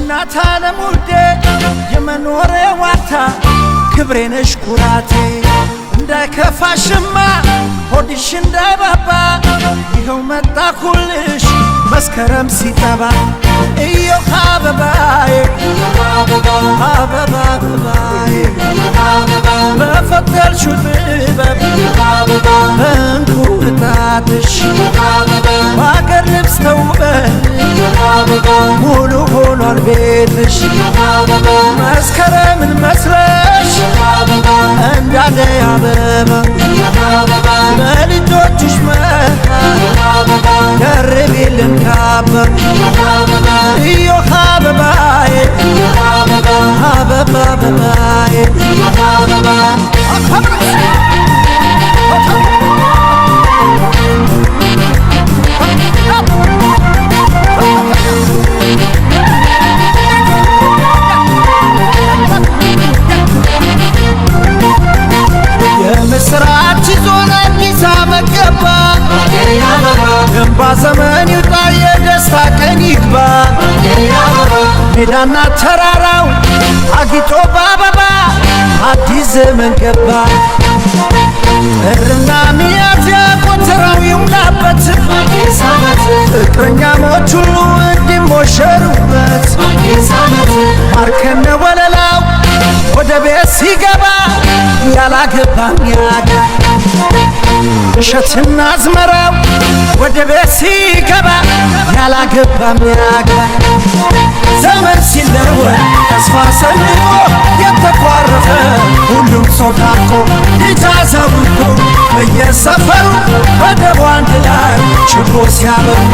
እናት ዓለም ውዴ የመኖሬ ዋርታ ክብሬ ነሽ ኩራቴ እንዳይከፋሽማ ሆድሽ እንዳይባባ ይኸው መጣኩልሽ መስከረም ሲጠባ እዮሃ አበባዬ አበባ አበባዬ በፈተልሽው ጥበብ እንኩ እጣትሽ በአገር ልብስ ተውበሽ ሙሉ ሆኗል ቤትሽ መስከረምን መስለሽ እንዳደይ አበባ በልጆችሽ መሃል ደርቤልን ካባ እዮሃ አበባዬ አበባ አበባዬ የምስራች ይዞን አዲስ ዓመት ገባ እንባ ዘመን ይውጣ የደስታ ቀን ይግባ ሜዳና ተራራው አጊጦ በአበባ አዲስ ዘመን ገባ ጥርና ሚያዝያ ቆጠራው ይሙላበት ፍቅረኛሞች ሁሉ እንዲሞሸሩበት ማርከነ ወለላው ወደ ቤት ሲገባ ያላገባም ያጋ እሸትና አዝመራው ወደ ቤት ሲገባ ያላገባም ያጋ ዘመን ሲለወጥ ተስፋ ሰንቆ የተኳረፈ ሁሉም ሰው ታርቆ ልጅ አዛውንቱ በየሰፈሩ በደቡ አንድ ላይ ችቦ ሲያበሩ